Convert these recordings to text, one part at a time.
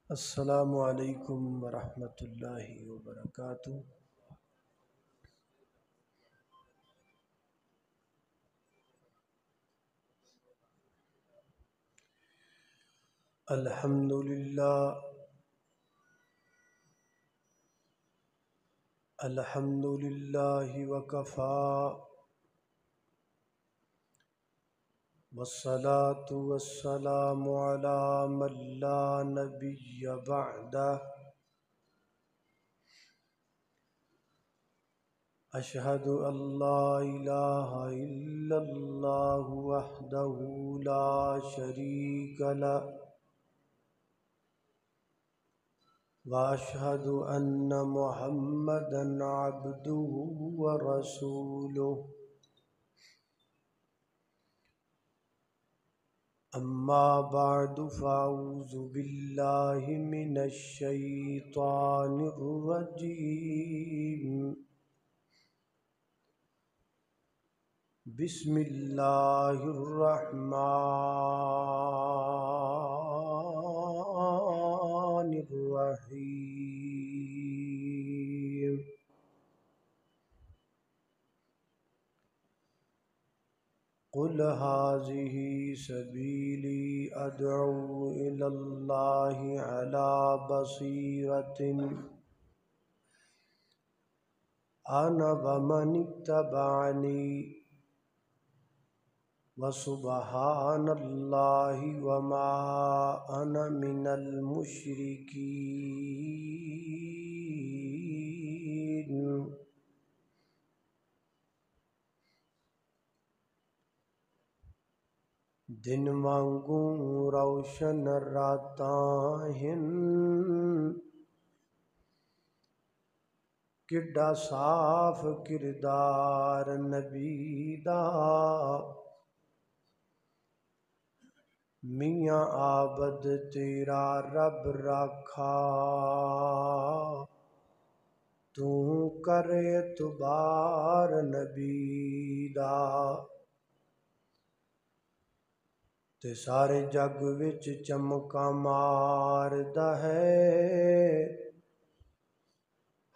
السلام علیکم ورحمۃ اللہ وبرکاتہ۔ الحمد للہ الحمد للہ وکفی والصلاة والسلام علی من لا نبی بعدہ۔ اشہد ان لا الہ الا اللہ وحدہ لا شریک لہ واشہد ان محمدا عبدہ ورسولہ۔ اما بعد فاعوذ باللہ من الشیطان الرجیم۔ بسم اللہ الرحمن الرحیم۔ قل هذه سبیلی ادعو الی اللہ علی بصیرۃ انا ومن اتبعنی وسبحان اللہ وما انا من المشرکین۔ دن وانگوں روشن راتاں ہن، کڈا صاف کردار نبی دا، میاں عابد تیرا رب راکھا، تو کرے اعتبار نبی دا، تے سارے جگ وچ چمکاں ماردا ہے،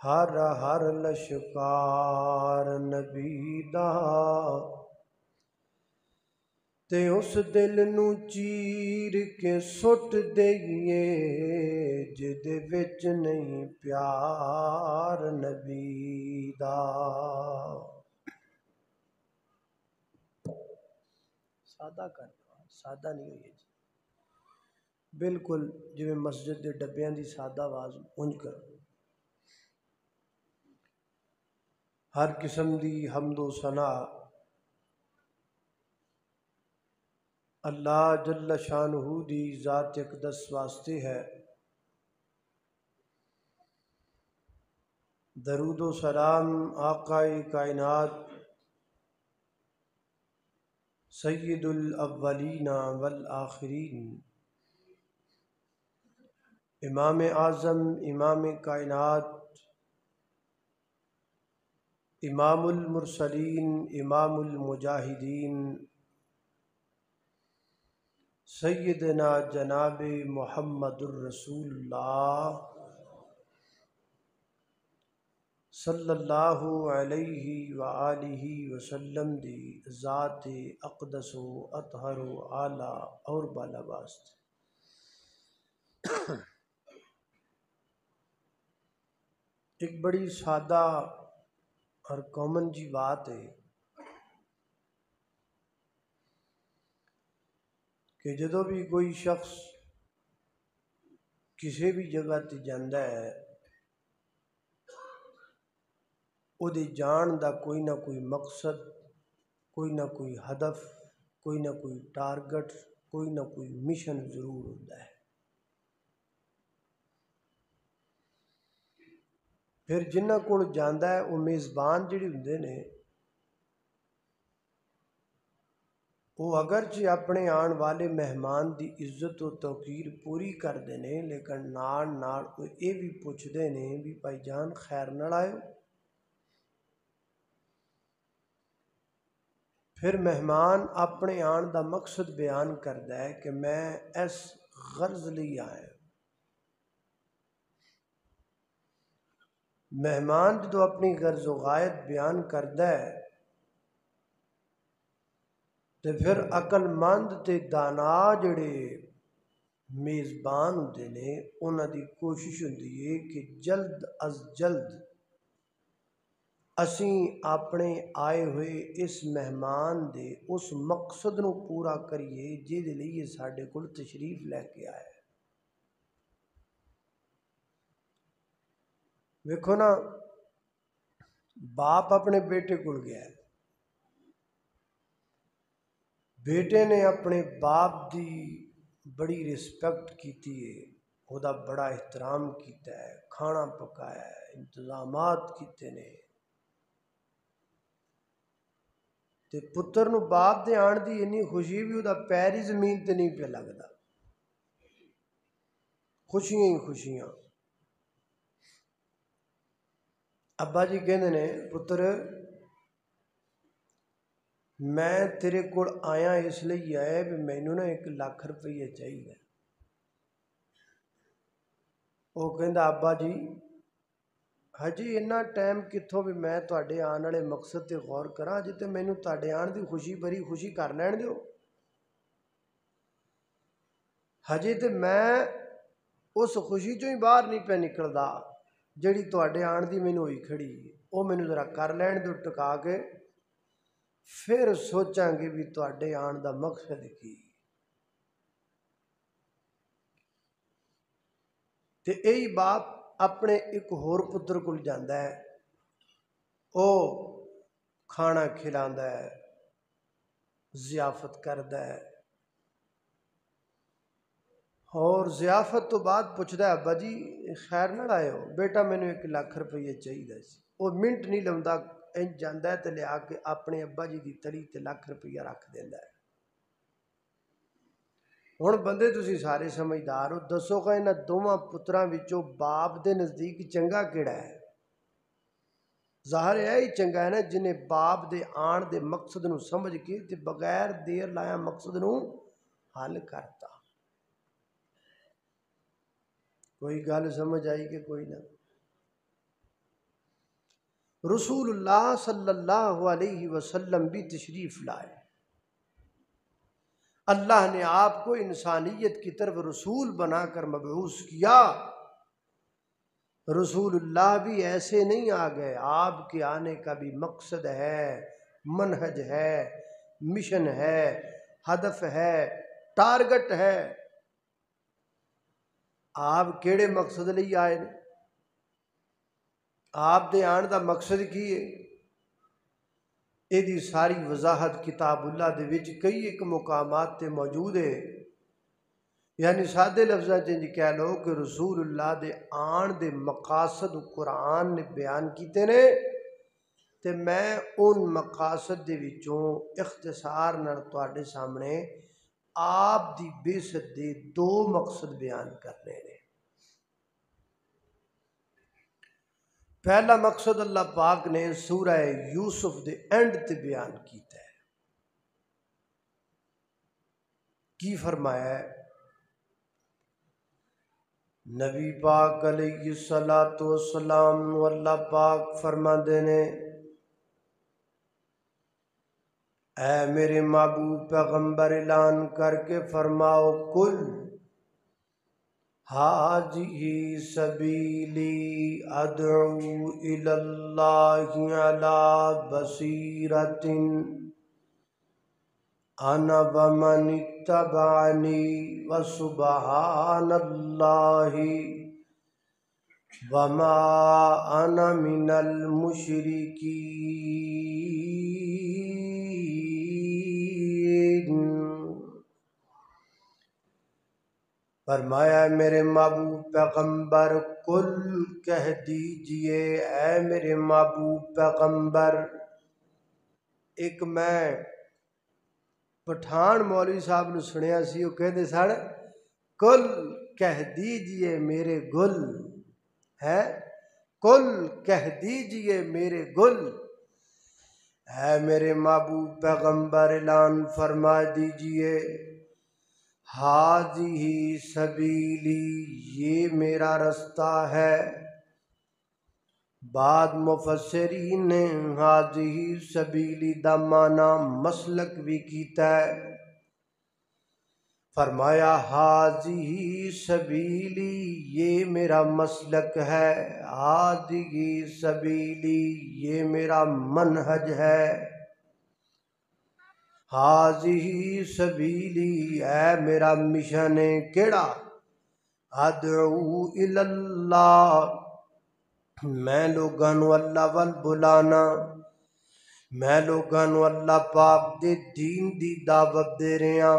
ہر ہر لشکار نبی دا، تے اس دل نو چیر کے سٹ دئیے جدے وچ نہیں پیار نبی دا۔ سادہ کر سادہ نہیں ہوئی جی، بالکل جویں مسجد دے ڈبیاں دی سادہ آواز اونج کرو۔ ہر قسم دی حمد و ثنا اللہ جل شانہ دی ذات اقدس واسطے ہے۔ درود و سلام آقا کائنات سید الاولین والآخرین، امام اعظم، امام کائنات، امام المرسلین، امام المجاہدین، سیدنا جناب محمد الرسول اللہ صلی اللہ علیہ وآلہ وسلم دی ذات اقدس و اطہر و اعلیٰ اور بالا واسطے۔ ایک بڑی سادہ اور کامن جی بات ہے کہ جدوں بھی کوئی شخص کسی بھی جگہ تے جاندا ہے، او دے جان دا کوئی نہ کوئی مقصد، کوئی نہ کوئی ہدف، کوئی نہ کوئی ٹارگٹ، کوئی نہ کوئی مشن ضرور ہوتا ہے۔ پھر جنہ کول جاندا ہے وہ میزبان جڑے ہوندے نے، وہ اگرچہ اپنے آن والے مہمان دی عزت و توقیر پوری کردے نے، لیکن نال نال وہ یہ بھی پوچھدے نے بھی بھائی جان خیر نال آئے۔ پھر مہمان اپنے آن دا مقصد بیان کرتا ہے کہ میں اس غرض لئی آیا۔ مہمان جدو اپنی غرض و غایت بیان کرتا ہے تو پھر عقل مند تے دانا جڑے میزبان ہوندے نے انہاں دی کوشش ہوندی ہے کہ جلد از جلد اسیں اپنے آئے ہوئے اس مہمان دے اس مقصد نو پورا کریے جہدے لئی یہ ساڈے کول تشریف لے کے آئے۔ ویکھو نا، باپ اپنے بیٹے کول گیا ہے، بیٹے نے اپنے باپ دی بڑی رسپیکٹ کیتی ہے، وہ دا بڑا احترام کیتا ہے، کھانا پکایا ہے، انتظامات کیتے نے، تے پتر نو باپ دے آن دی انی خوشی بھی وہ دا پیر ہی زمین تے نہیں پہ لگدا، خوشیاں ہی خوشیاں۔ ابا جی کہندے نے پتر میں تیرے کول آیا اس لیے آیا بھی مینوں نا 1 لاکھ روپیہ چاہیے۔ وہ کہندا ابا جی ہجی اتنا ٹائم کتوں بھی میں تواڈے آن والے مقصد تے غور کراں، جی تے مینوں تواڈے آن دی خوشی بری خوشی کر لین دیو، ہجے تے میں اس خوشی چوں ہی باہر نہیں پہ نکلدا جیڑی تواڈے آن دی مینوں ہوئی کھڑی، وہ مینوں ذرا کر لین دیو ٹکا کے، پھر سوچاں گے بھی تواڈے آن دا مقصد کی۔ تے یہی باپ اپنے ایک ہور پتر کول جاندا ہے، او کھانا کھلاندا ہے، ضیافت کردا ہے، اور ضیافت تو بعد پوچھدا ہے ابا جی خیر نال آئے ہو؟ بیٹا مینوں 1 لاکھ روپیہ چاہیے سی۔ وہ منٹ نہیں لوندا، انج جاندا ہے تے لیا کے اپنے ابا جی دی تڑی تے 1 لاکھ روپیہ رکھ دیندا ہے۔ ہن بندے تسی سارے سمجھدار ہو، دسو گا انہاں دوواں پتراں وچوں باپ دے نزدیک چنگا کیڑا ہے؟ ظاہر ہے ہی چنگا ہے نا جنہیں باپ دے آن دے مقصد نو سمجھ کے تے بغیر دیر لایا مقصد نو حل کرتا۔ کوئی گل سمجھ آئی کہ کوئی نہ؟ رسول اللہ صلی اللہ علیہ وسلم بھی تشریف لائے، اللہ نے آپ کو انسانیت کی طرف رسول بنا کر مبعوث کیا۔ رسول اللہ بھی ایسے نہیں آ گئے، آپ کے آنے کا بھی مقصد ہے، منہج ہے، مشن ہے، ہدف ہے، ٹارگٹ ہے۔ آپ کیڑے مقصد لئی آئے نے؟ آپ دے آن دا مقصد کی ہے؟ یہ ساری وضاحت کتاب اللہ دے وچ کئی ایک مقامات تے موجود ہے۔ یعنی سادے لفظاں چ کہہ لو کہ رسول اللہ دے آن دے مقاصد قرآن نے بیان کیتے نے، تے میں ان مقاصد دے وچوں اختصار نال تواڈے سامنے آپ دی بعثت دے 2 مقصد بیان کرنے نے۔ پہلا مقصد اللہ پاک نے سورہ یوسف دے اینڈ تے بیان کیتا ہے۔ کی فرمایا ہے؟ نبی پاک علیہ الصلوۃ والسلام اللہ پاک فرماندے نے، اے میرے محبوب پیغمبر اعلان کر کے فرماؤ، کل ھذہ سبیلی ادعو الی اللہ علی بصیرۃ انا ومن اتبعنی وسبحان اللہ وما انا من المشرکین۔ فرمایا ہے میرے محبوب پیغمبر، کل کہہ دیجئے، اے میرے محبوب پیغمبر۔ ایک میں پٹھان مولوی صاحب نے سنیا سی، وہ کہتے سن، کل کہہ دیجئے میرے گل ہے، کل کہہ دیجئے میرے گل، اے میرے محبوب پیغمبر اعلان فرما دیجئے ہاذہ سبیلی، یہ میرا رستہ ہے۔ بعد مفسرین نے ہاذہ سبیلی دا معنی مسلک بھی کیتا ہے۔ فرمایا ہاذہ سبیلی، یہ میرا مسلک ہے، ہاذہ سبیلی، یہ میرا منہج ہے۔ ہاذہ سبیلی، اے میرا مشن ہے کیڑا؟ ادعو الی اللہ، میں لوگاں نو اللہ ول بلانا، میں لوگاں نو اللہ پاک دے دین دی دعوت دے رہا۔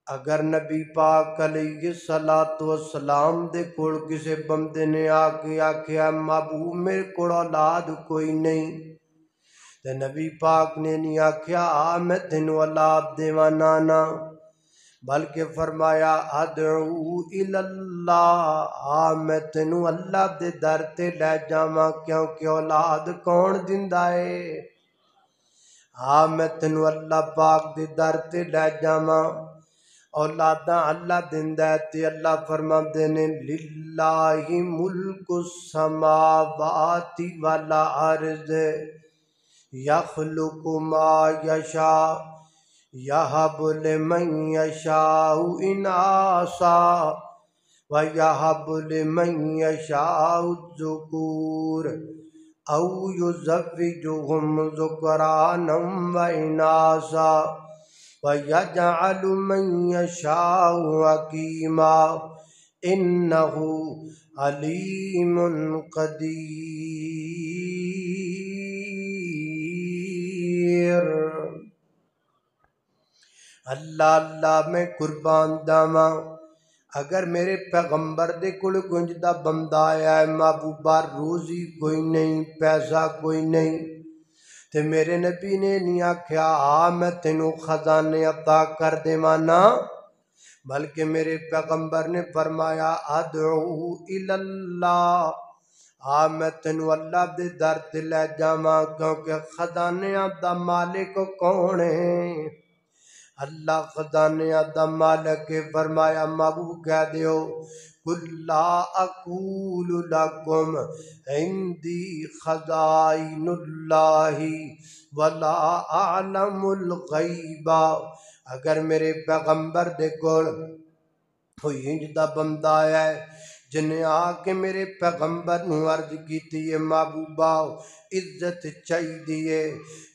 اگر نبی پاک علیہ الصلوۃ والسلام دے کول کسے بندے نے آ کے آکھیا محبوب میرے کول اولاد کوئی نہیں، تے نبی پاک نے نہیں آکھیا میں تینوں اولاد دیواں، نانا، بلکہ فرمایا ادعو الی اللہ، میں تینوں اللہ دے در تے لے جاواں، کیونکہ اولاد کون دیندا ہے؟ میں تینوں اللہ پاک دے در تے لے جاواں، اولاداں اللہ دیندا ہے۔ تے اللہ فرماندے نے للہ ملک السماوات والارض یخلق ما یشاء یہب لمن یشاء اناثا ویہب لمن یشاء الذکور او یزوجہم ذکرانا واناثا وَيَجْعَلُ مَن يَشَاءُ حَكِيمًا إِنَّهُ عَلِيمٌ قدیر۔ اللہ میں قربان داواں، اگر میرے پیغمبر دے کول گنجدہ بندہ آیا ہے محبوبہ روزی کوئی نہیں، پیسہ کوئی نہیں، تے میرے نبی نے نہیں آکھیا میں تینوں خزانے عطا کر دیواں، نا، بلکہ میرے پیغمبر نے فرمایا ادعو الی اللہ، میں تینوں اللہ دے در تے لے جاواں، کیونکہ خزانیاں دا مالک کون ہے؟ اللہ خزانیاں دا مالک ہے۔ فرمایا محبوب کہہ دیو قل لا اقول لکم عندی خزائن اللہ ولا اعلم الغیب، اگر میرے پیغمبر دے کول کوئی انج دا بندہ آیا ہے جن آ کے میرے پیغمبر نو عرض کیتی ہے محبوبہ عزت چاہیے،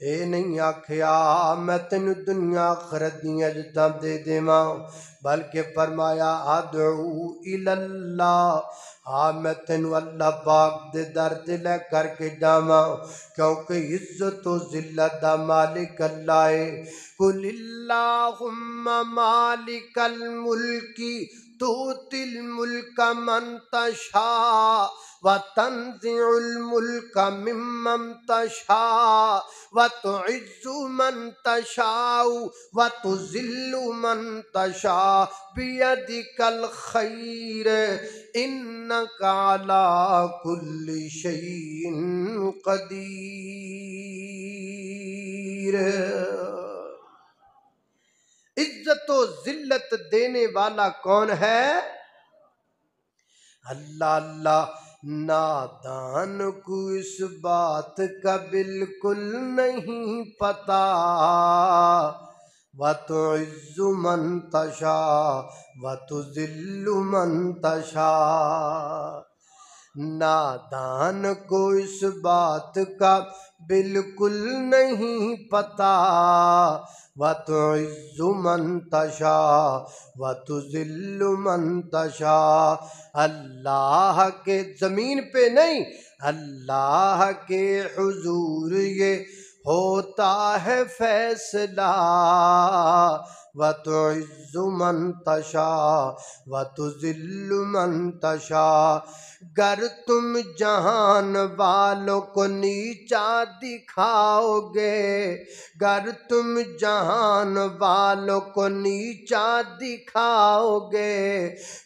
اے نہیں آکھیا میں تینوں دنیا آخرت دی عزتاں دے دیواں، بلکہ فرمایا ادعو الی اللہ، میں تینوں اللہ پاک دے در تے لے کر کے جاواں، کیونکہ عزت و ذلت دا مالک اللہ ہے۔ قل اللہم مالک الملک تؤتی الملک من تشاء وتنزع الملک ممن تشاء وتعز من تشاء وتذل من تشاء بیدک الخیر انک علی کل شیء قدیر۔ عزت و ذلت دینے والا کون ہے؟ اللہ۔ نادان کو اس بات کا بالکل نہیں پتا، وَتُعِزُّ مَن تَشَاءُ وَتُذِلُّ مَن تَشَاءُ، نادان کو اس بات کا بالکل نہیں پتا، وَتُعِزُّ مَن تَشَاءُ وَتُذِلُّ مَن تَشَاءُ، اللہ کے زمین پہ نہیں، اللہ کے حضور یہ ہوتا ہے فیصلہ، وتعز من تشاء وتذل من تشاء۔ گر تم جہان والوں کو نیچا دکھاؤ گے، گر تم جہان والوں کو نیچا دکھاؤ گے،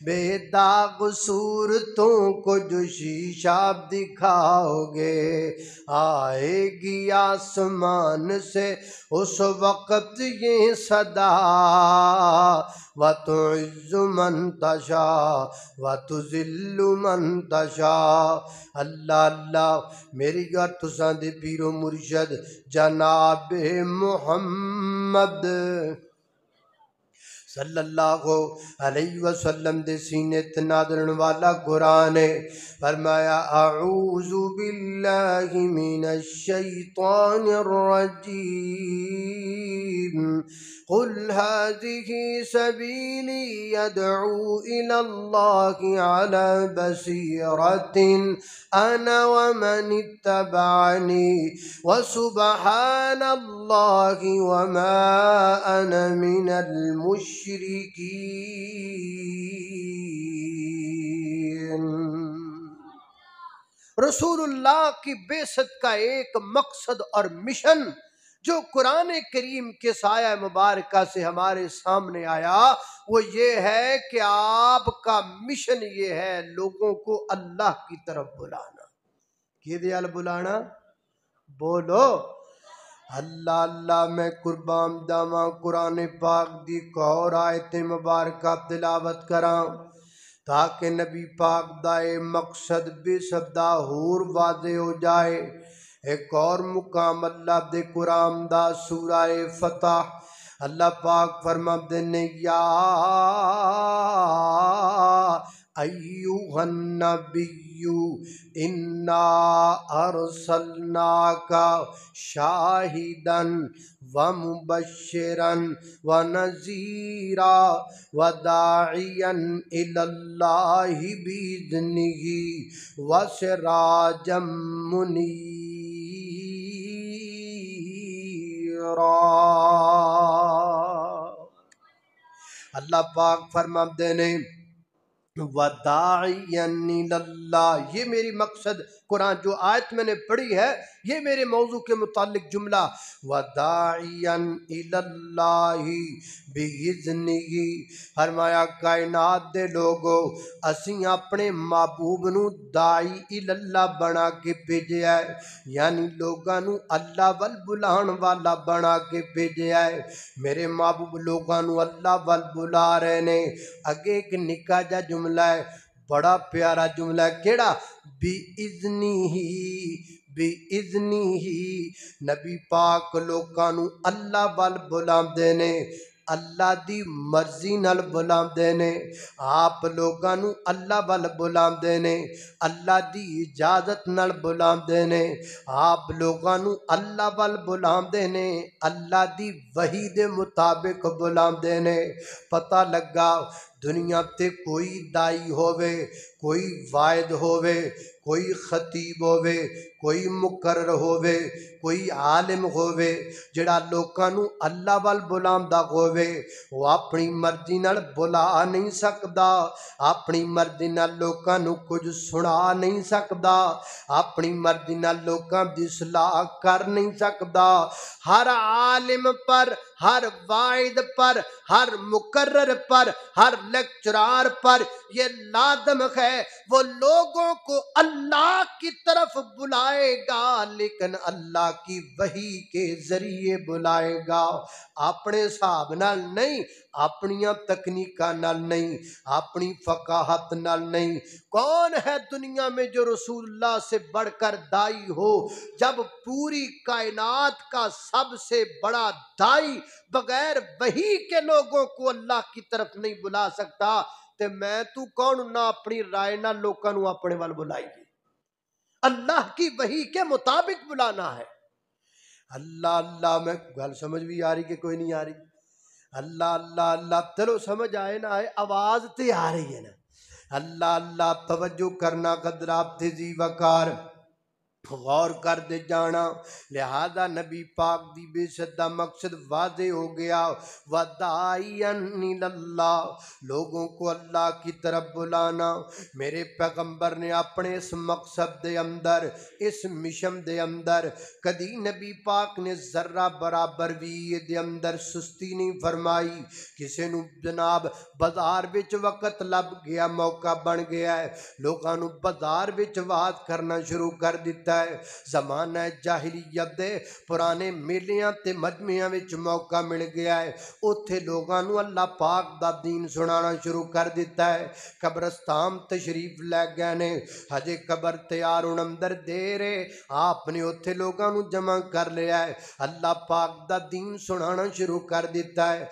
بے داغ صورتوں کو جو شیشہ دکھاؤ گے، آئے گی آسمان سے اس وقت یہ صدا، وَتُعِزُّ مَن تَشَاءُ وَتُذِلُّ مَن تَشَاءُ۔ اللہ اللہ میری گر تساں دے پیر و مرشد جناب محمد صلی اللہ علیہ وسلم دے سینے تے نازلن والا قرآن ہے۔ فرمایا اعوذ باللہ من الشیطان الرجیم، قل هذه سبیلی ادعو الى اللہ علی بصیرۃ انا ومن اتبعنی وسبحان اللہ وما انا من المشرکین۔ رسول اللہ کی بعثت کا ایک مقصد اور مشن جو قرآن کریم کے سایہ مبارکہ سے ہمارے سامنے آیا وہ یہ ہے کہ آپ کا مشن یہ ہے لوگوں کو اللہ کی طرف بلانا۔ کی دیال بلانا؟ بولو اللہ اللہ۔ میں قربان داواں قرآن پاک دی ایک اور آیت مبارکہ تلاوت کراں تاکہ نبی پاک دا اے مقصد بے سبدا ہور واضح ہو جائے۔ ایک اور مقام اللہ دے قرآن دا سورہ فتح اللہ پاک فرماتے ہیں یا ایوہ النبی انا ارسلناک شاہدا ومبشرا ونذیرا وداعیا الی اللہ باذنہ وسراجا منیرا۔ اللہ پاک فرماتے ہیں وَدَاعِيًا إِلَى اللَّهِ، یہ میری مقصد قرآن جو آیت میں نے پڑھی ہے یہ میرے موضوع کے متعلق جملہ وَدَاعِيًا إِلَى اللَّهِ بِإِذْنِهِ۔ فرمایا کائنات دے لوگو اسیں اپنے محبوب نو داعی اللہ بنا کے بھیجیا ہے، یعنی لوگاں نو اللہ ول بلان والا بنا کے بھیجیا ہے۔ میرے محبوب لوگاں نو اللہ ول بلا رہے نے۔ اگے ایک نکا جا جملہ ہے بڑا پیارا جملہ ہے، کیڑا؟ بِإِذْنِهِ، بِإِذْنِهِ۔ نبی پاک لوگاں نو اللہ ول بلاندے نے، اللہ دی مرضی نال بلاندے نے۔ آپ لوگاں نو اللہ ول بلاندے نے، اللہ دی اجازت نال بلاندے نے۔ آپ لوگاں نو اللہ ول بلاندے نے، اللہ دی وحی دے مطابق بلاندے نے۔ پتہ لگا دنیا تے کوئی دائی ہووے، کوئی واعظ ہووے، کوئی خطیب ہووے، کوئی مقرر ہووے، کوئی عالم ہووے جڑا لوکاں نو اللہ وال بلاندا ہووے وہ اپنی مرضی نال بلا نہیں سکدا، اپنی مرضی نال لوکاں نو کچھ سنا نہیں سکدا، اپنی مرضی نال لوکاں دی اصلاح کر نہیں سکدا۔ ہر عالم پر، ہر واعظ پر، ہر مقرر پر، ہر لیکچرار پر یہ لازم ہے وہ لوگوں کو اللہ کی طرف بلائے گا، لیکن اللہ کی وحی کے ذریعے بلائے گا، اپنے حساب نال نہیں، اپنیاں تکنیکاں نال نہیں، اپنی فقاہت نال نہیں۔ کون ہے دنیا میں جو رسول اللہ سے بڑھ کر دائی ہو؟ جب پوری کائنات کا سب سے بڑا دائی بغیر وحی کے لوگوں کو اللہ کی طرف نہیں بلا سکتا تے میں تو کون نہ اپنی رائے نہ لوکاں نو اپنے وال بلائی گی، اللہ کی وحی کے مطابق بلانا ہے۔ اللہ اللہ میں گل سمجھ بھی آ رہی کہ کوئی نہیں آ رہی؟ اللہ اللہ اللہ چلو سمجھ آئے نہ آئے آواز تے آ رہی ہے نا؟ اللہ اللہ توجہ کرنا قدرات تیزی وقار۔ غور کر دے جانا۔ لہذا نبی پاک دی بعثت دا مقصد واضح ہو گیا، وَدَاعِيًا إِلَى اللَّهِ، لوگوں کو اللہ کی طرف بلانا۔ میرے پیغمبر نے اپنے اس مقصد دے اندر، اس مشن دے اندر کدی نبی پاک نے ذرہ برابر بھی دے اندر سستی نہیں فرمائی۔ کسے نو جناب بازار وچ وقت لب گیا، موقع بن گیا ہے، لوگاں نو بازار وچ واز کرنا شروع کر دیتا ہے۔ زمانہ جاہلیت دے پرانے میلیاں تے مجمعیاں وچ موقع مل گیا ہے، اوتھے لوگاں نو اللہ پاک دا دین سنانا شروع کر دیتا ہے۔ قبرستان تشریف لے گئے نے، ہجے قبر تیار ہون اندر دیر ہے، آپ نے اوتھے لوگاں نو جمع کر لیا ہے، اللہ پاک دا دین سنانا شروع کر دیتا ہے۔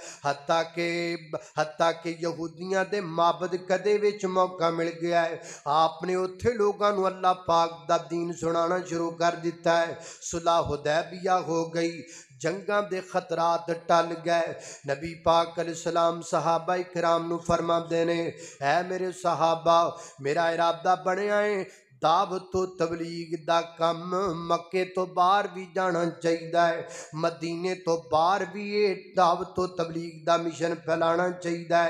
حتیٰ کہ یہودیاں دے معبد کدے وچ موقع مل گیا ہے، آپ نے اوتھے لوگاں نو اللہ پاک دا دین سنانا شروع کر دیتا ہے۔ صلح حدیبیہ ہو گئی، جنگاں دے خطرات ٹل گئے۔ نبی پاک علیہ السلام صحابہ کرام نو فرما دینے، اے میرے صحابہ، میرا ارادہ بنیا ہے دعوت و تبلیغ دا کم مکے تو باہر بھی جانا چاہیے، مدینے تو باہر بھی یہ دعوت و تبلیغ دا مشن پھیلانا چاہیے۔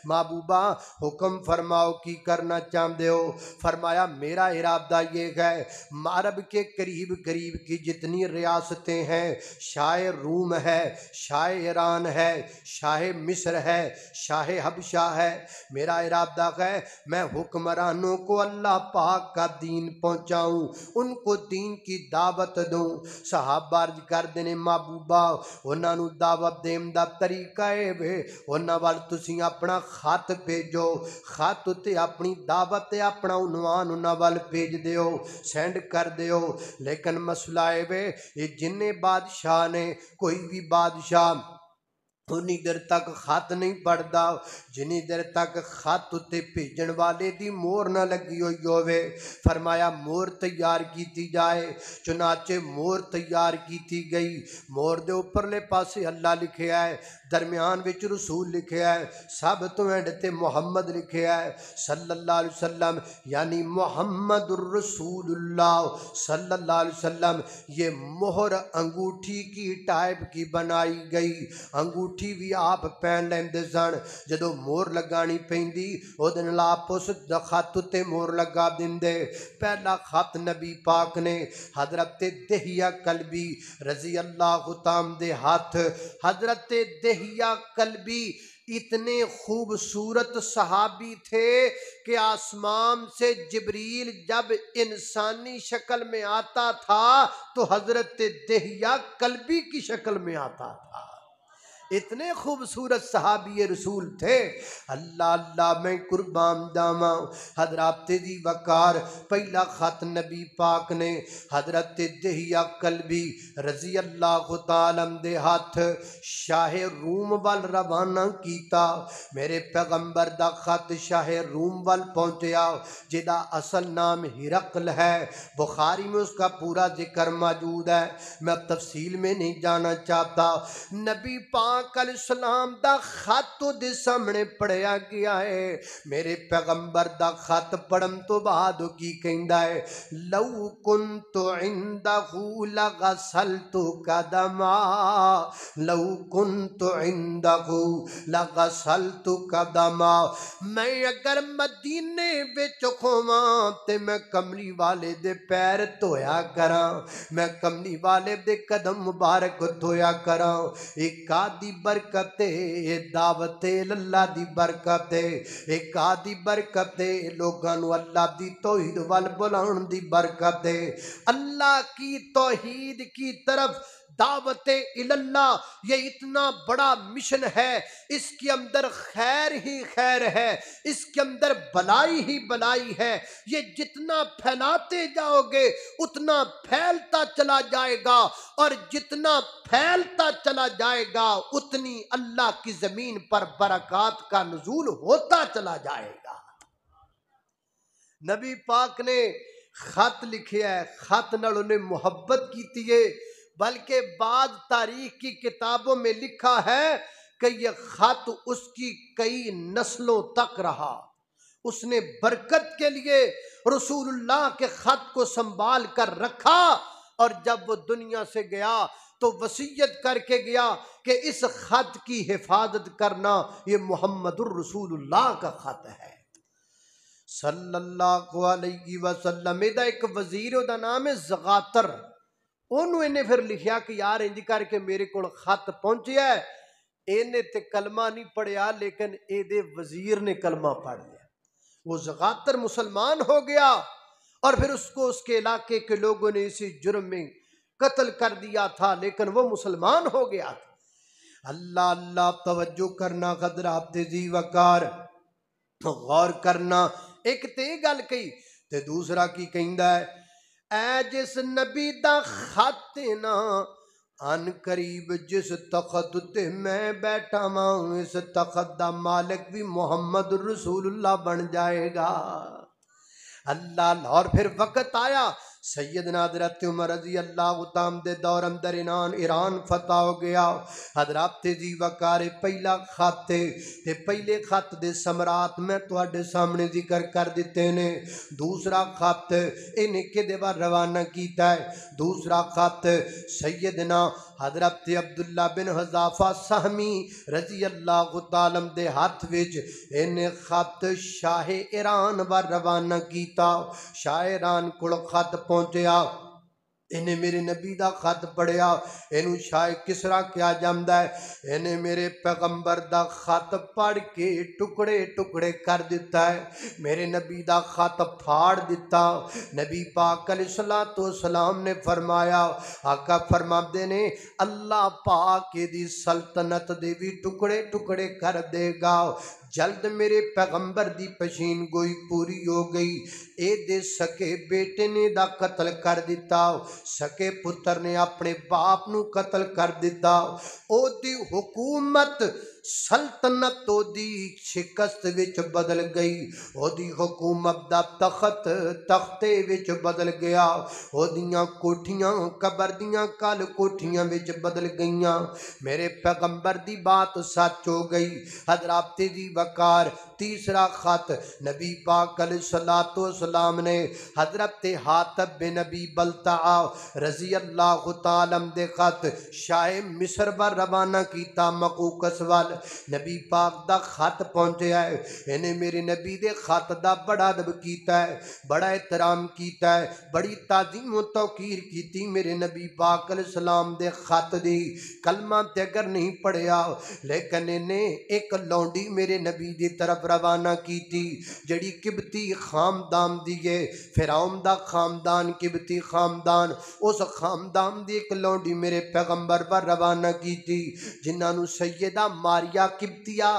محبوبہ حکم فرماؤ کی کرنا چاہتے ہو؟ فرمایا میرا ارادہ یہ ہے، عرب کے قریب قریب کی جتنی ریاستیں ہیں، شاہ روم ہے، شاہ ایران ہے، شاہ مصر ہے، شاہ حبشہ ہے، میرا ارادہ ہے میں حکمرانوں کو اللہ پاک کا دین پہنچاؤں، ان کو دین کی دعوت دوں۔ صحابہ عرض کر دینے محبوبہ انہاں نو دعوت دین دا طریقہ ہے وے انہاں وال تسی اپنا خط بھیجو، خط تے اپنی دعوت تے اپنا عنوان انہاں وال بھیج دیو، سینڈ کر دیو۔ لیکن مسئلہ ہے وے یہ جننے بادشاہ نے، کوئی بھی بادشاہ انی دیر تک خط نہیں پڑھدا جنی دیر تک خط تے بھیجن والے دی مور نہ لگی ہوئی ہوئے۔ فرمایا مور تیار کیتی جائے، چنانچہ مور تیار کیتی گئی، مور دے اوپرلے پاسے اللہ لکھیا ہے، درمیان وچ رسول لکھیا ہے، سب تو اینڈ تے محمد لکھیا ہے صلی اللہ علیہ وسلم، یعنی محمد الرسول اللہ صلی اللہ علیہ وسلم۔ یہ مہر انگوٹھی کی ٹائپ کی بنائی گئی، انگوٹھی بھی آپ پہن لیندے سن، جدو مور لگانی پیندی او دن آپ اس خط تے مور لگا دیندے۔ پہلا خط نبی پاک نے حضرت دہیہ کلبی رضی اللہ تعالیٰ دے ہاتھ، حضرت دہیہ کلبی اتنے خوبصورت صحابی تھے کہ آسمان سے جبریل جب انسانی شکل میں آتا تھا تو حضرت دہیہ کلبی کی شکل میں آتا تھا، اتنے خوبصورت صحابی رسول تھے۔ اللہ اللہ میں قربان جاواں، حضرت دی وقار پہلا خط نبی پاک نے حضرت دہیہ کلبی رضی اللہ تعالیٰ دے ہاتھ شاہ روم وال روانہ کیتا۔ میرے پیغمبر دا خط شاہ روم وال پہنچیا جدا اصل نام ہرقل ہے، بخاری میں اس کا پورا ذکر موجود ہے، میں تفصیل میں نہیں جانا چاہتا۔ نبی پاک علیہ السلام دا خط دے سامنے پڑھیا گیا ہے، میرے پیغمبر دا خط پڑھن تو بعد کی کہندا ہے، لو کنت عندہ لغسلت قدما، لو کنت عندہ لغسلت قدما، میں اگر مدینے وچ کھواں تے میں کملی والے دے پیر دھویا کراں، میں کملی والے دے قدم مبارک دھویا کراں۔ ایک آدھی برکت دعوت اللہ دی برکت، ایک آدھی برکت لوگاں نو اللہ دی توحید وال بلاؤن دی برکت، اللہ کی توحید کی طرف دعوت اللہ، یہ اتنا بڑا مشن ہے، اس کے اندر خیر ہی خیر ہے، اس کے اندر بلائی ہی بلائی ہے، یہ جتنا پھیلاتے جاؤ گے اتنا پھیلتا چلا جائے گا، اور جتنا پھیلتا چلا جائے گا اتنی اللہ کی زمین پر برکات کا نزول ہوتا چلا جائے گا۔ نبی پاک نے خط لکھیا ہے، خط نال انہیں محبت کیتی ہے، بلکہ بعض تاریخ کی کتابوں میں لکھا ہے کہ یہ خط اس کی کئی نسلوں تک رہا، اس نے برکت کے لیے رسول اللہ کے خط کو سنبھال کر رکھا، اور جب وہ دنیا سے گیا تو وصیت کر کے گیا کہ اس خط کی حفاظت کرنا، یہ محمد الرسول اللہ کا خط ہے صلی اللہ علیہ وسلم۔ یہ ایک وزیر، دا نام ہے زغاتر، انہوں نے پھر لکھیا کہ یار انج کر کے میرے کو خط پہنچیا ہے، انہیں تے کلمہ نہیں پڑھیا لیکن اے دے وزیر نے کلمہ پڑھ لیا۔ وہ زغاتر مسلمان ہو گیا، اور پھر اس کو اس کے علاقے کے لوگوں نے اسی جرم میں قتل کر دیا تھا، لیکن وہ مسلمان ہو گیا تھا۔ اللہ اللہ، توجہ کرنا حضرات ذی وقار، غور کرنا۔ ایک تے گل کہی تے دوسرا کی کہندا ہے، اے جس نبی دا خط نا ان قریب جس تخت تے میں بیٹھا ہاں، اس تخت دا مالک بھی محمد رسول اللہ بن جائے گا۔ اللہ، اور پھر وقت آیا سیدنا حضرت عمر رضی اللہ تعالیٰ دے دور اندر ایران فتح ہو گیا۔ حضرات ذی وقار پہلا خط تے پہلے خط دے ثمرات میں تواڈے سامنے ذکر کر دیتے نے۔ دوسرا خط انہیں کدے بار روانہ کیتا ہے؟ دوسرا خط سیدنا حضرت عبداللہ بن حذافہ سہمی رضی اللہ تعالیٰ دے ہاتھ وچ انہیں خط شاہ ایران بار روانہ کیتا۔ شاہ ایران کو خط پہنچیا، انہیں میرے نبی دا خط پڑھیا، انہوں شاہ کسرا کیا جامدہ ہے، انہیں میرے پیغمبر دا خط پڑھ کے ٹکڑے ٹکڑے کر دیتا ہے، میرے نبی دا خط پھاڑ دیتا۔ نبی پاک علیہ السلام نے فرمایا، آقا فرما دے نے اللہ پاک دی سلطنت دے بھی ٹکڑے ٹکڑے کر دے گا۔ جلد میرے پیغمبر دی پشین گوئی پوری ہو گئی، اے دے سکے بیٹے نے دا قتل کر دیتا، سکے پتر نے اپنے باپ نو قتل کر دیتا، او دی حکومت سلطنت او دی شکست وچ بدل گئی، او دی حکومت دا تخت تختے وچ بدل گیا، او دیاں کوٹھیاں قبر دیاں کل کوٹھیاں وچ بدل گئیاں۔ میرے پیغمبر دی بات سچ ہو گئی۔ حضرات ذی وقار تیسرا خط نبی پاک علیہ السلام نے حضرت حاتب بن نبی بلتعہ رضی اللہ تعالیٰ دے خط شاہ مصر پر روانہ کیتا مقوقس وال۔ نبی پاک دا خط پہنچیا ہے، انہیں میرے نبی دے خط دا بڑا ادب کیتا ہے، بڑا احترام کیتا ہے، بڑی تعظیم و توقیر کیتی میرے نبی پاک علیہ السلام دے خط دی۔ کلمہ تے اگر نہیں پڑھیا لیکن انہیں ایک لونڈی میرے نبی دی طرف روانہ کی تھی جڑی قبطی خاندان دیئے، فرعون دا خاندان قبطی خاندان، اس خاندان دی ایک لونڈی میرے پیغمبر پر روانہ کی تھی، جنہاں نو سیدہ ماریا قبطیہ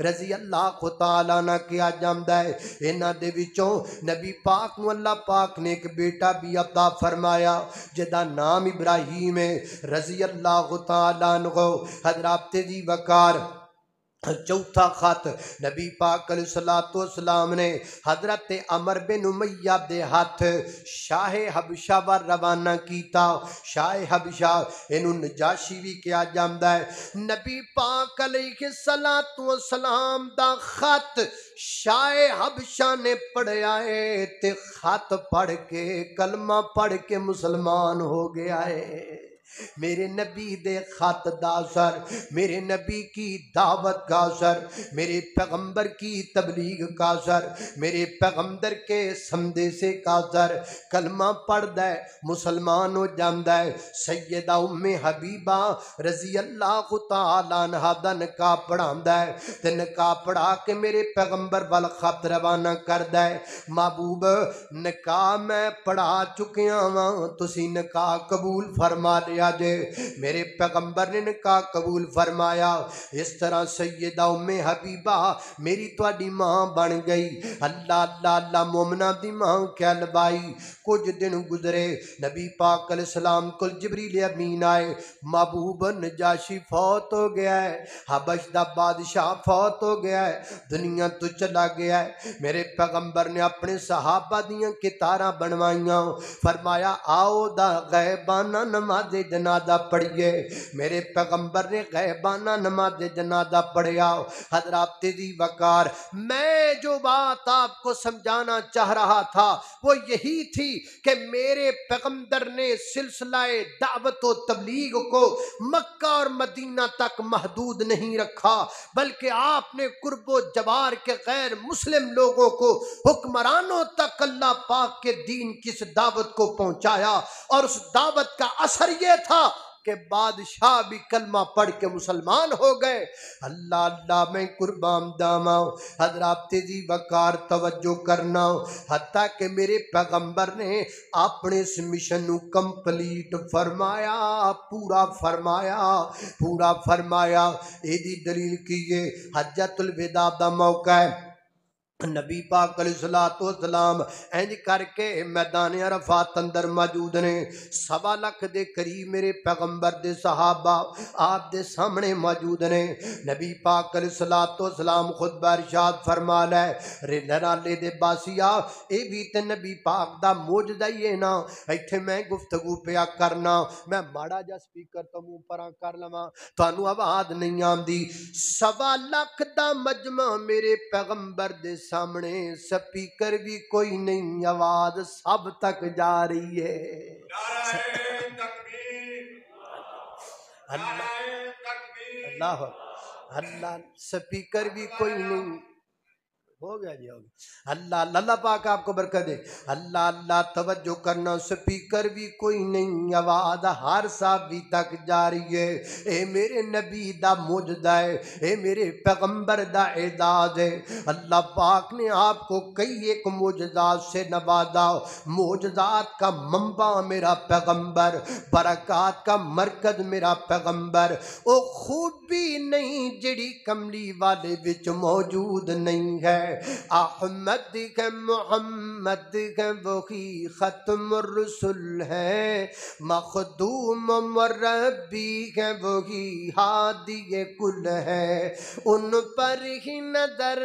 رضی اللہ تعالیٰ عنہ کیا جامدہ ہے۔ انہاں دے وچوں نبی پاک نو اللہ پاک نے ایک بیٹا بھی عطا فرمایا جدا نام ابراہیم ہے رضی اللہ تعالیٰ عنہ۔ حضرات ذی وقار چوتھا خط نبی پاک علیہ السلام نے حضرت عمر بن امیہ دے ہاتھ شاہ حبشہ پر روانہ کیتا۔ شاہ حبشہ انہوں نجاشی بھی کیا جامدہ ہے۔ نبی پاک علیہ السلام دا خط شاہ حبشہ نے پڑھیا ہے تے خط پڑھ کے کلمہ پڑھ کے مسلمان ہو گیا ہے۔ میرے نبی دے خط دا اثر، میرے نبی کی دعوت کا اثر، میرے پیغمبر کی تبلیغ کا اثر، میرے پیغمبر کے سندیسے کا اثر، کلمہ پڑھ دے مسلمان ہو جاندہ ہے۔ سیدہ ام حبیبہ رضی اللہ تعالیٰ عنہ دا نکاح پڑھاندہ ہے تے نکاح پڑھا کے میرے پیغمبر وال خط روانہ کردہ ہے، محبوب نکاح میں پڑھا چکیاں ہاں، تسی نکاح قبول فرما لیا جے۔ میرے پیغمبر نے نکاح قبول فرمایا۔ اس طرح سیدہ ام حبیبہ میری تواڈی ماں بن گئی۔ اللہ اللہ اللہ، مومنہ دی ماں کہلوائی۔ کچھ دن گزرے، نبی پاک علیہ السلام کل جبریل امین آئے، محبوب نجاشی فوت ہو گیا ہے، حبش دا بادشاہ فوت ہو گیا ہے، دنیا تو چلا گیا ہے۔ میرے پیغمبر نے اپنے صحابہ دیاں کتاراں بنوائیاں، فرمایا آؤ دا غیبانہ نماز جنازہ پڑھیے. میرے پیغمبر نے غیبانہ نماز جنازہ پڑھیا. حضرات تیزی وقار، میں جو بات آپ کو سمجھانا چاہ رہا تھا وہ یہی تھی کہ میرے پیغمبر نے سلسلہ دعوت و تبلیغ کو مکہ اور مدینہ تک محدود نہیں رکھا، بلکہ آپ نے قرب و جوار کے غیر مسلم لوگوں کو، حکمرانوں تک اللہ پاک کے دین کی اس دعوت کو پہنچایا. اور اس دعوت کا اثر یہ تھا کہ بادشاہ بھی کلمہ پڑھ کے مسلمان ہو گئے. اللہ اللہ میں قربان جاواں. حضرات تیزی وقار توجہ کرنا، حتیٰ کہ میرے پیغمبر نے اپنے اس مشن کو کمپلیٹ فرمایا، پورا فرمایا. ایدی دلیل کیے حجۃ الوداع دا موقع ہے. نبی پاک علیہ الصلوۃ والسلام انج کر کے میدان عرفات اندر موجود نے. 1.25 لاکھ دے قریب میرے پیغمبر دے صحابہ آپ دے سامنے موجود نے. نبی پاک علیہ الصلوۃ والسلام خطبہ ارشاد فرما لے، رنالے دے باسیا اے بھی تے نبی پاک دا معجزہ ہی ہے نا. ایتھے میں گفتگو پیا کرنا، میں ماڑا جا سپیکر تو منہ پراں کر لواں، تانوں آواز نہیں آندی. 1.25 لاکھ دا مجمع میرے پیغمبر دے سامنے، سپیکر بھی کوئی نہیں، آواز سب تک جا رہی ہے. نعرہ تکبیر، اللہ اللہ، سپیکر بھی کوئی نہیں. ہو گیا جی، ہو گیا. اللہ اللہ پاک آپ کو برکت دے. اللہ اللہ توجہ کرنا، سپیکر بھی کوئی نہیں، آواز ہر صحابی تک جاری ہے. اے میرے نبی دا معجزہ ہے، اے میرے پیغمبر دا اعزاز ہے. اللہ پاک نے آپ کو کئی ایک معجزات سے نوازا. معجزات کا منبع میرا پیغمبر، برکات کا مرکز میرا پیغمبر. او خوبی نہیں جڑی کملی والے وچ موجود نہیں ہے. احمد کے محمد کے وہی ختم الرسل ہے، مخدوم مربی کے وہی ہادی کل ہے. ان پر ہی نظر،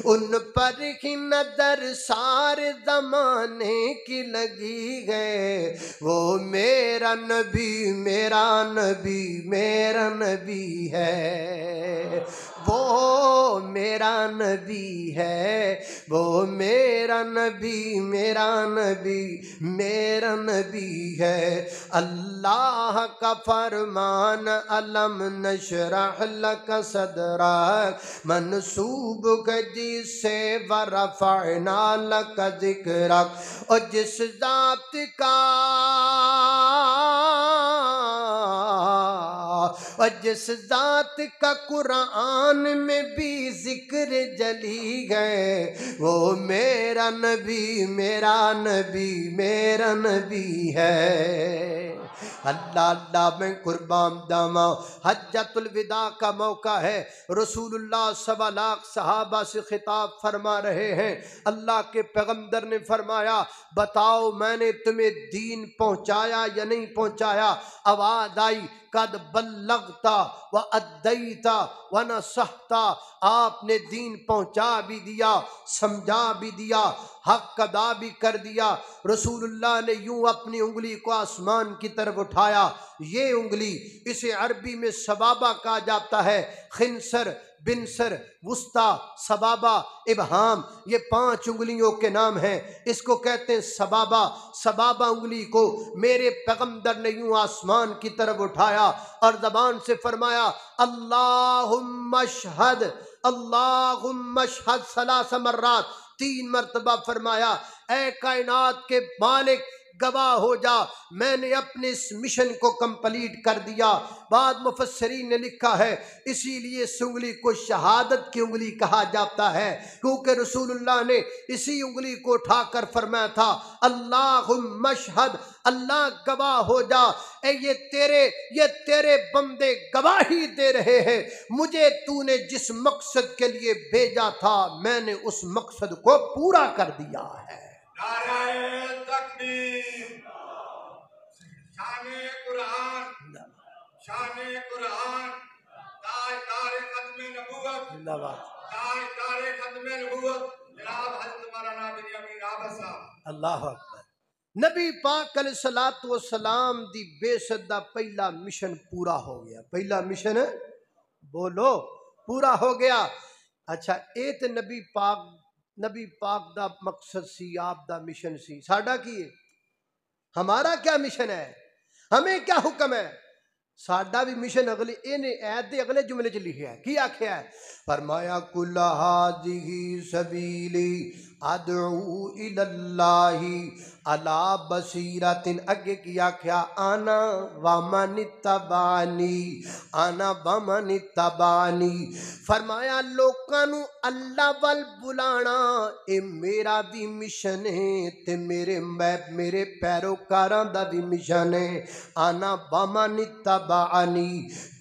ان پر ہی نظر سارے زمانے کی لگی ہے. وہ میرا نبی، میرا نبی، میرا نبی ہے. وہ میرا نبی ہے، وہ میرا نبی، میرا نبی، میرا نبی ہے. اللہ کا فرمان علم نشرح لک صدرک، منسوب جس سے ورفعنا لک ذکرک. اور جس ذات کا، اور جس ذات کا قرآن میں بھی ذکر جلی گئے، وہ میرا نبی، میرا نبی، میرا نبی ہے. اللہ اللہ میں قربان جاواں. حجۃ الوداع کا موقع ہے. رسول اللہ 1.25 لاکھ صحابہ سے خطاب فرما رہے ہیں. اللہ کے پیغمبر نے فرمایا بتاؤ میں نے تمہیں دین پہنچایا یا نہیں پہنچایا؟ آواز آئی قد بلغتا و ادیتا و نصحتا. آپ نے دین پہنچا بھی دیا، سمجھا بھی دیا، حق ادا بھی کر دیا. رسول اللہ نے یوں اپنی انگلی کو آسمان کی طرف اٹھایا. یہ انگلی، اسے عربی میں سبابہ کہا جاتا ہے. خنصر، بنصر، وسطیٰ، سبابہ، ابہام، یہ 5 انگلیوں کے نام ہیں. اس کو کہتے ہیں سبابہ. سبابہ انگلی کو میرے پیغمبر نے یوں آسمان کی طرف اٹھایا اور زبان سے فرمایا اللہم اشہد، اللہم اشہد 3 مرات، 3 مرتبہ فرمایا اے کائنات کے مالک گواہ ہو جا میں نے اپنے اس مشن کو کمپلیٹ کر دیا. بعد مفسرین نے لکھا ہے اسی لیے اس انگلی کو شہادت کی انگلی کہا جاتا ہے، کیونکہ رسول اللہ نے اسی انگلی کو اٹھا کر فرمایا تھا اللہم اشہد، اللہ گواہ ہو جا. اے یہ تیرے بندے گواہی دے رہے ہیں مجھے تو نے جس مقصد کے لیے بھیجا تھا میں نے اس مقصد کو پورا کر دیا ہے. نعرہ تکبیر. شان قرآن، شان قرآن، تاج ختم نبوت، تاج ختم نبوت جناب حضرت مولانا بنیامین احمد صاحب. اللہ اکبر. نبی پاک علیہ الصلوۃ والسلام دی بعثت دا پہلا مشن پورا ہو گیا. پہلا مشن بولو پورا ہو گیا. اچھا اے تے نبی پاک دا مقصد سی، آپ دا مشن سی. ساڈا کی ہے؟ ہمارا کیا مشن ہے؟ ہمیں کیا حکم ہے؟ ساڈا بھی مشن اگلی ایت دے اگلے جملے چ لکھیا ہے. کی آکھیا ہے؟ فرمایا کل ھذہ سبیلی ادعو الی اللہ علی بصیرۃ. اگے کی آکھیا؟ انا ومن اتبعنی، انا ومن اتبعنی. فرمایا لوکاں نو اللہ ول بلانا اے میرا بھی مشن ہے تے میرے پیروکاراں دا بھی مشن ہے. انا ومن اتبعنی،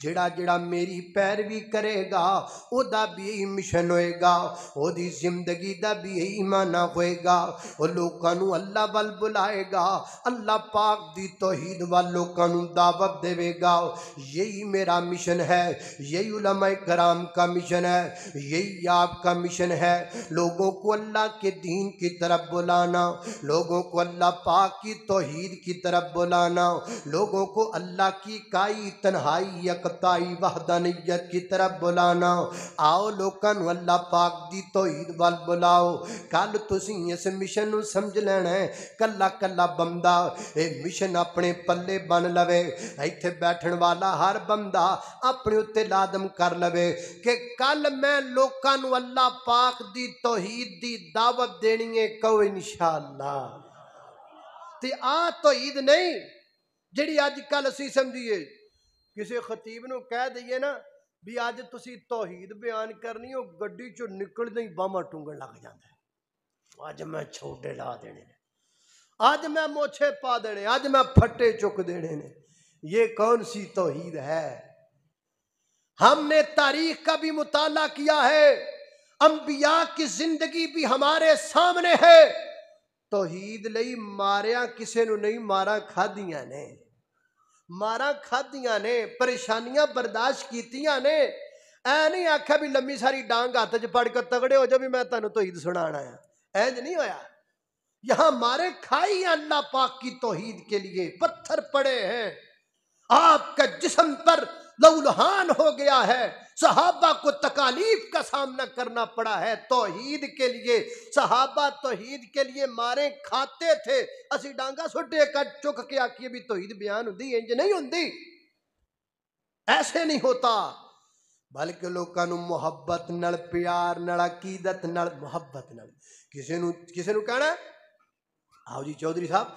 جڑا میری پیروی کرے گا او دا بھی یہی مشن ہوئے گا، او دی زندگی دا بھی یہی معنی ہوئے گا. او لوکاں نو اللہ ول بلائے گا، اللہ پاک دی توحید وال لوکاں نو دعوت دے گا. یہی میرا مشن ہے، یہی علماء کرام کا مشن ہے، یہی آپ کا مشن ہے. لوگوں کو اللہ کے دین کی طرف بلانا، لوگوں کو اللہ پاک کی توحید کی طرف بلانا، لوگوں کو اللہ کی کائی تنہائی یکتائی وحدانیت کی طرف بلانا. آؤ لوکاں نو اللہ پاک دی توحید وال بلاؤ. کل تسی اس مشن نو سمجھ لینا ہے. کلا کلا بندہ اے مشن اپنے پلے بن لوے. ایتھے بیٹھن والا ہر بندہ اپنے اتے لازم کر لوے کہ کل میں لوکاں نو اللہ پاک دی توحید دی دعوت دینی ہے. کہو انشاءاللہ. تے توحید نہیں جڑی اج کل اسی سمجھیے. کسی خطیب نو کہہ دئیے نا بھی اج تسی توحید بیان کرنی ہو، گڈی چو نکلدے ہی باواں ٹونگن لگ جاندا ہے. اج میں چھوٹے لا دینے نے، اج میں موچھے پا دینے، اج میں پھٹے چک دینے نے. یہ کون سی توحید ہے؟ ہم نے تاریخ کا بھی مطالعہ کیا ہے، انبیاء کی زندگی بھی ہمارے سامنے ہے. توحید لئی ماریا کسے نو نہیں، مارا کھادیاں نے، مارا کھادیاں نے، پریشانیاں برداشت کیتیاں نے. اے نہیں آکھا بھی لمبی ساری ڈانگ ہاتھ چ پڑ کے تگڑے ہو جاؤ بھی میں تانوں توحید سنانا ہے. اینج نہیں ہویا. یہاں مارے کھائی اللہ پاک کی توحید کے لیے، پتھر پڑے ہیں، آپ کا جسم پر لہولہان ہو گیا ہے. صحابہ کو تکالیف کا سامنا کرنا پڑا ہے توحید کے لیے. صحابہ توحید کے لیے مارے کھاتے تھے. اسی ڈانگا سٹے کٹ چک کے آکھیے بھی توحید بیان ہوندی، انج نہیں ہوندی، ایسے نہیں ہوتا. بلکہ لوکاں نو محبت نال، پیار نال، عقیدت نال، محبت نال. کسے نو کہنا آؤ جی چودھری صاحب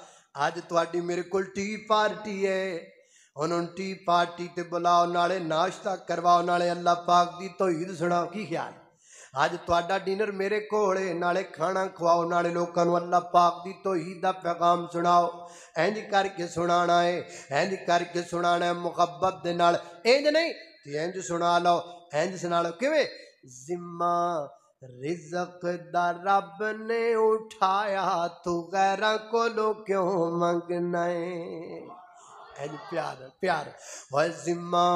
آج تواڈی میرے کول ٹی پارٹی ہے، انہوں ٹی پارٹی تے بلاؤ، نالے ناشتہ کرواؤ، نالے اللہ پاک دی توحید سناؤ. کی خیال؟ آج تواڈا ڈنر میرے کول ہے، نالے کھانا کھواؤ، نالے لوکاں نو اللہ پاک دی توحید دا پیغام سناؤ. اینج کر کے سنانا ہے، اینج کر کے سنانا ہے محبت دے نال. اینج نہیں تے اینج سنا لو، اینج سنا لو. کیویں؟ ذمہ رزق دا رب نے اٹھایا تو غیراں کولوں کیوں منگنا ہے. پیار پیار وہ ذمہ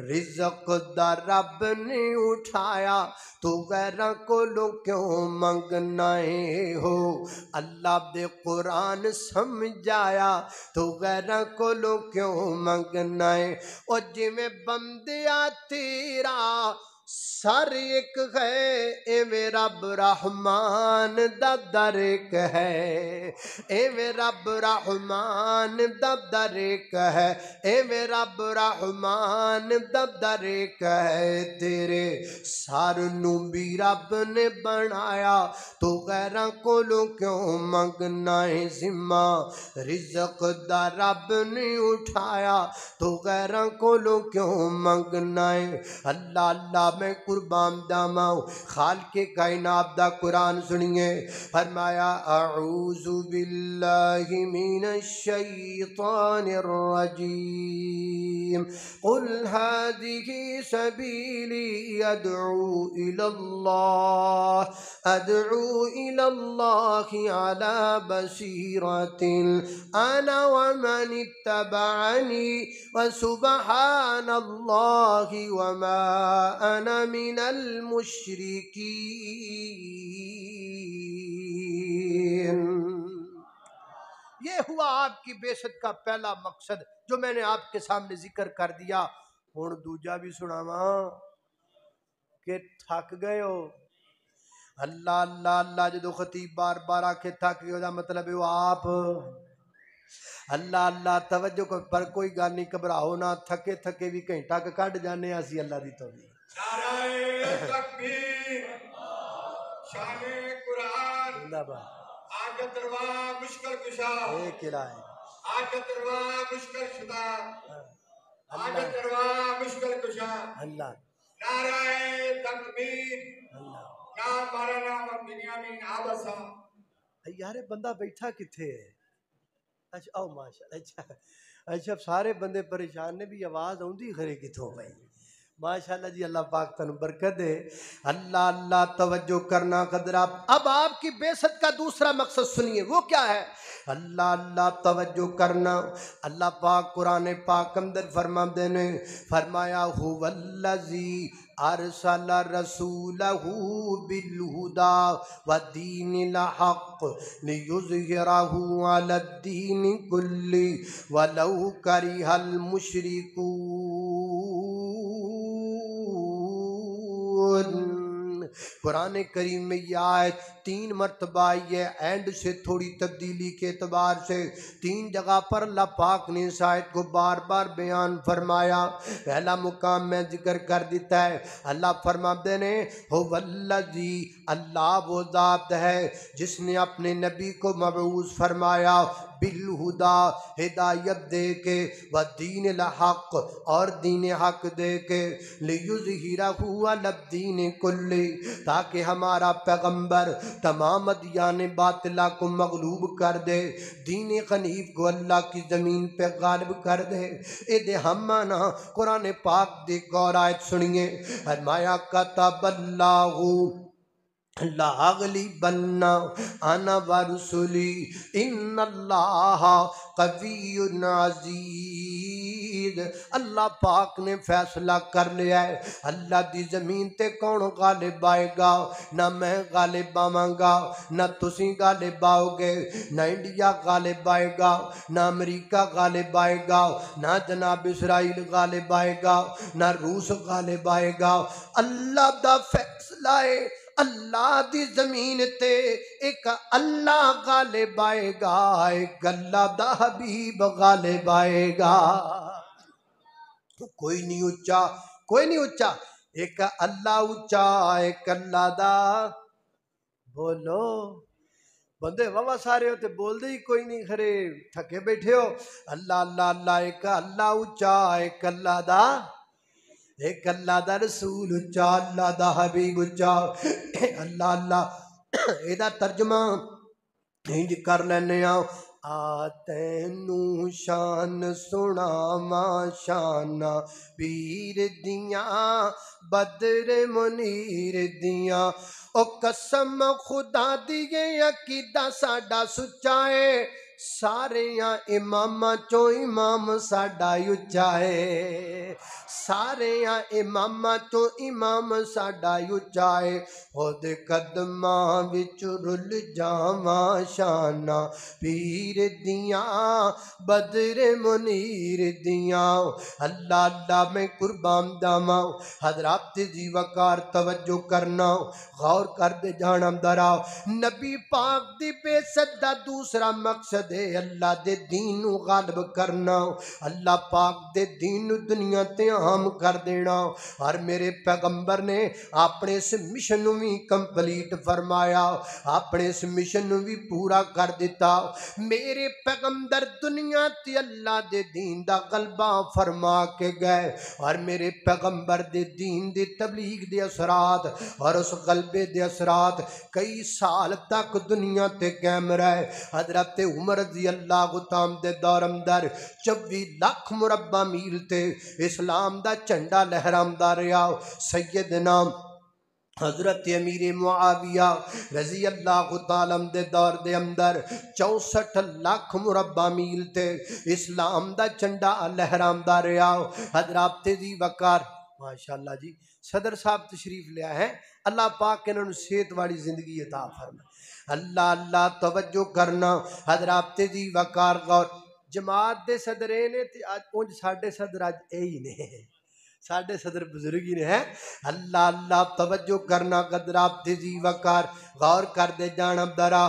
رزق دا رب نے اٹھایا تو غیراں کولوں کیوں منگنا ہے. ہو اللہ دے قرآن سمجھایا تو غیراں کولوں کیوں منگنا ہے. او جویں بندیا تیرا سر ایک ہے، ایویں رب رحمان دا در ایک ہے. ایویں رب رحمان دا در ایک ہے، ایویں رب رحمان دا در ایک ہے. تیرے سر نو بھی رب نے بنایا تو غیراں کولوں کیوں منگنا ہے. ذمہ رزق دا رب نے اٹھایا تو غیراں کولوں کیوں منگنا ہے. اللہ اللہ میں قربان جاواں. خالق کائنات دا قرآن سنیے. فرمایا اعوذ باللہ من الشیطان الرجیم قل هذه سبیلی ادعو الی اللہ علی بصیرۃ انا ومن اتبعنی وسبحان اللہ وما انا من المشرکین. یہ ہوا آپ کی بیست کا پہلا مقصد جو میں نے آپ کے سامنے ذکر کر دیا۔ ہن دوجا بھی سناواں کہ تھک گئے ہو؟ اللہ اللہ اللہ جدو خطیب بار بار آکھے تھک گئے دا مطلب ہے وہ آپ اللہ اللہ توجہ کو پر کوئی گل نہیں، گھبراؤ نہ، تھکے تھکے بھی گھنٹہ کڈ جانے اسی اللہ دی توفیق۔ نعرہ تکبیر، شان قرآن، زندہ باد۔ حاجت روا مشکل کشا، ایک الہ حاجت روا مشکل شدہ، حاجت اللہ روا مشکل کشا، اللہ نعرہ تکبیر، اللہ۔ نام ہمارا نام بنیامین آبسا۔ یار بندہ بیٹھا کتھے ہے؟ اچھا او ماشاءاللہ، اچھا سارے بندے پریشان نے بھی آواز آؤندی خرے کتھوں بھائی؟ ماشاءاللہ جی، اللہ پاک تنو برکت دے۔ اللہ اللہ توجہ کرنا قدر آپ۔ اب آپ کی بیست کا دوسرا مقصد سنیے، وہ کیا ہے؟ اللہ اللہ توجہ کرنا۔ اللہ پاک قرآن پاک اندر فرماندے نے فرمایا هو الذی ارسل رسولہ بالہدی ودین الحق لیظہرہ علی الدین کلہ ولو کرہ المشرکون۔ قرآن کریم میں یہ آیت 3 مرتبہ آئی ہے، اینڈ سے تھوڑی تبدیلی کے اعتبار سے 3 جگہ پر اللہ پاک نے اس آیت کو بار بار بیان فرمایا۔ پہلا مقام میں ذکر کر دیتا ہے، اللہ فرماتے نے هو الذی، اللہ وہ ذات ہے جس نے اپنے نبی کو مبعوث فرمایا بالہدا، ہدایت دے کے، ودین الحق، اور دین حق دے کے، لیظہرہ علی الدین کلہ، تاکہ ہمارا پیغمبر تمام ادیان باطلہ کو مغلوب کر دے، دین حنیف کو اللہ کی زمین پہ غالب کر دے۔ اے ہمانا قرآن پاک دی اور آیت سنیے، فرمایا کتب اللہ لاغلبن انا ورسلی ان اللہ قوی عزیز۔ اللہ پاک نے فیصلہ کر لیا ہے، اللہ دی زمین تے کون غالب آئے گا؟ نہ میں غالب آواں گا، نہ تسی غالب آؤ گے، نہ انڈیا غالب آئے گا، نہ امریکہ غالب آئے گا، نہ جناب اسرائیل غالب آئے گا، نہ روس غالب آئے گا۔ اللہ دا فیصلہ ہے، اللہ دی زمین تے ایک اللہ غالب آئے گا، ایک اللہ دا حبیب غالب آئے گا۔ کوئی نہیں اچا، کوئی نہیں اچا، ایک اللہ اچا، ایک اللہ دا بولو بندے واہ سارے ہوتے بول دے ہی کوئی نہیں، کھرے تھکے بیٹھے ہو۔ اللہ اللہ اللہ، ایک اللہ اچا، ایک اللہ دا، ایک اللہ دا رسول اچا، اللہ دا حبیب اچا۔ اللہ اللہ ایدہ ترجمہ انج کر لینے آؤ، تینوں شان سناواں شان پیر دیاں بدر منیر دیاں، او قسم خدا دیے عقیدہ ساڈا سچا ہے، ساریاں اماماں چوں امام ساڈا اچا ہے، ساریاں اماماں چوں امام ساڈا اچا ہے، او دے قدماں وچ رل جاواں شاناں پیر دیاں بدر منیر دیاں۔ اللہ اللہ میں قربان جاواں، حضرات دی وقار توجہ کرنا، غور کر دے جانا درا۔ نبی پاک دی بیست دا دوسرا مقصد ہے اللہ دے دین نو غالب کرنا، اللہ پاک دے دین نو دنیا تے عام کر دینا۔ اور میرے پیغمبر نے اپنے اس مشن نو بھی کمپلیٹ فرمایا، اپنے اس مشن نو بھی پورا کر دیتا۔ میرے پیغمبر دنیا تے اللہ دے دین دا غلبہ فرما کے گئے، اور میرے پیغمبر دے دین دے تبلیغ دے اثرات اور اس غلبے دے اثرات کئی سال تک دنیا تے قائم رہے۔ حضرت عمر رضی اللہ تعالیٰ دے دور اندر 24 لاکھ مربع میل تے اسلام دا جھنڈا لہرامدا رہیا۔ سیدنا حضرت امیر معاویہ رضی اللہ تعالیٰ دے دور دے اندر 64 لاکھ مربع میل تے اسلام دا جھنڈا لہرامدا رہیا۔ حضرات دی وقار ماشاءاللہ جی، صدر صاحب تشریف لیا ہے، اللہ پاک انہوں نے صحت والی زندگی عطا فرمائے۔ اللہ اللہ توجہ کرنا حضرات دی وقار غور جماعت دے صدرے نے تے اج اونج ساڈے صدر اج اے ہی نے ساڈے صدر بزرگ ہی نے ہیں اللہ اللہ توجہ کرنا قدرات دی وقار غور کر دے جانا درا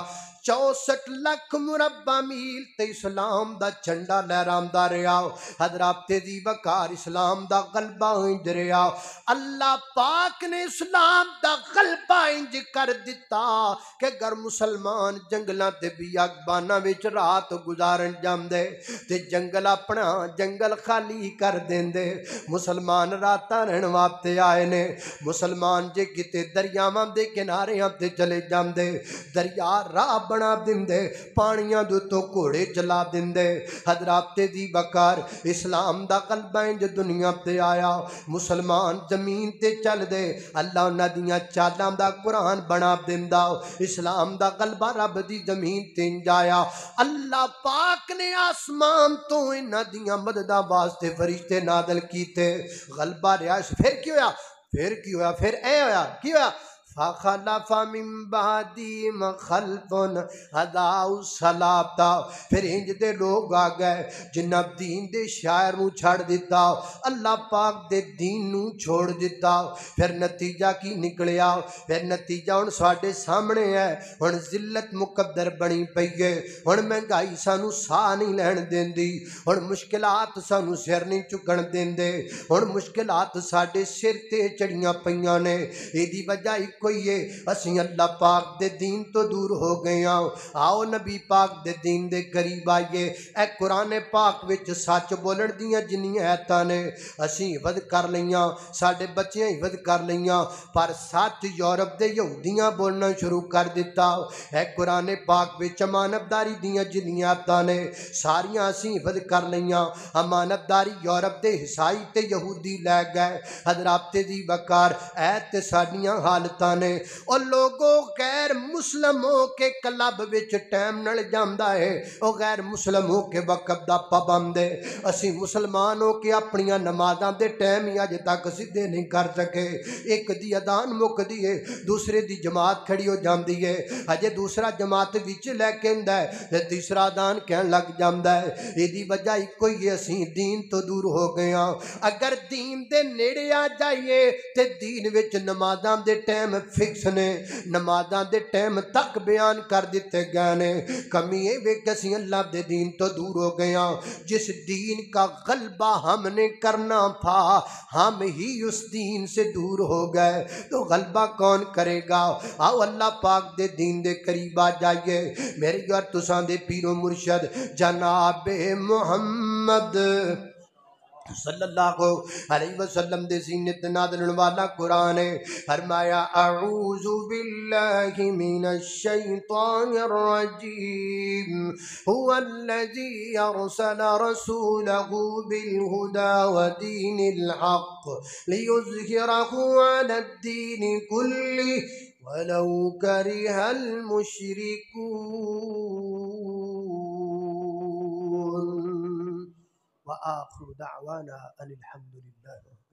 64 لاکھ مربع میل تے اسلام دا جھنڈا لہرامدا رہیا حضرات دی وقار اسلام دا غلبہ انج رہیا اللہ پاک نے اسلام دا غلبہ انج کر دتا کہ گر مسلمان جنگلاں تے بیاباناں وچ رات گزارن جاندے تے جنگل اپنا جنگل خالی کر دیندے مسلمان راتاں رہن واسطے آئے نے مسلمان جے کتے دریاواں دے کناریاں تے چلے جاندے دریا راہ بنا دیندے پانیاں دے تو گھوڑے چلا دیندے حضرات دی وقار اسلام دا غلبہ انج دنیا تے آیا مسلمان زمین تے چل دے اللہ انہاں دیاں چالاں دا قرآن بنا دیندا اسلام دا غلبہ رب دی زمین تے انج آیا اللہ پاک نے آسمان تو انہاں دیاں مدداں واسطے فرشتے نازل کیتے غلبہ ریاش پھر کی ہویا پھر اے ہویا کی ہویا فخلف من بعدهم خلف اضاعوا الصلاۃ پھر انج دے لوگ آ گئے جنہاں دین دے شاعر نو چھڑ دیتا اللہ پاک دے دین نو چھوڑ دیتا پھر نتیجہ کی نکلیا پھر نتیجہ ہن ساڈے سامنے ہے ہن ذلت مقدر بنی پئی ہے ہن مہنگائی سانو ساہ نہیں لین دیندی ہن مشکلات سانو سر نہیں چکن دیندے ہن مشکلات ساڈے سر تے چڑیاں پیاں نے ایدی وجہ کوئی ہے اسی اللہ پاک دے دین تو دور ہو گئے آؤ نبی پاک دے دین دے قریب آئیے اے قرآن پاک وچ سچ بولن دیاں جنیاں ایتاں نے اسی حفظ کر لیاں ساڈے بچیاں حفظ کر لیاں پر سچ یورپ دے یہودیاں بولنا شروع کر دیتا اے قرآن پاک وچ امانتداری دیاں جنیاں ایتاں نے ساریاں اسی حفظ کر لیاں امانتداری یورپ دے عیسائی تے یہودی لے گئے حضرات دی وقار اے تے ساڈیاں حالتاں نے اور لوگوں غیر مسلموں کے کلب وچ ٹائم نل جاندا ہے او غیر مسلموں کے وقت دا پابند ہے اسی مسلمان ہو کے اپنیاں نمازاں دے ٹائم ہی اج تک سیدھے نہیں کر سکے ایک دی اذان مکدی ہے دوسرے دی جماعت کھڑی ہو جاندی ہے اجے دوسرا جماعت وچ لے کے ہوندا ہے تے تیسرا اذان کہن لگ جاندا ہے ایدی وجہ اکو ہی اسی دین تو دور ہو گئے ہاں اگر دین دے نیڑے آ جائیے تے دین وچ نمازاں دے ٹائم فکس نے نمازاں دے ٹائم تک بیان کر دیتے گئے نے کمی یہ وے کہ اسی اللہ دے دین تو دور ہو گئے ہاں جس دین کا غلبہ ہم نے کرنا تھا ہم ہی اس دین سے دور ہو گئے تو غلبہ کون کرے گا آؤ اللہ پاک دے دین دے قریب آ جائیے میری اور تساں دے پیر و مرشد جناب محمد صلی اللہ علیہ وسلم دے سینت نازل والا قرآن ہے فرمایا اعوذ باللہ من الشیطان الرجیم هو الذی ارسل رسولہ بالہدى ودین الحق لیظہرہ علی الدین کلہ ولو کرہ المشرکون وآخر دعوانا أن الحمد لله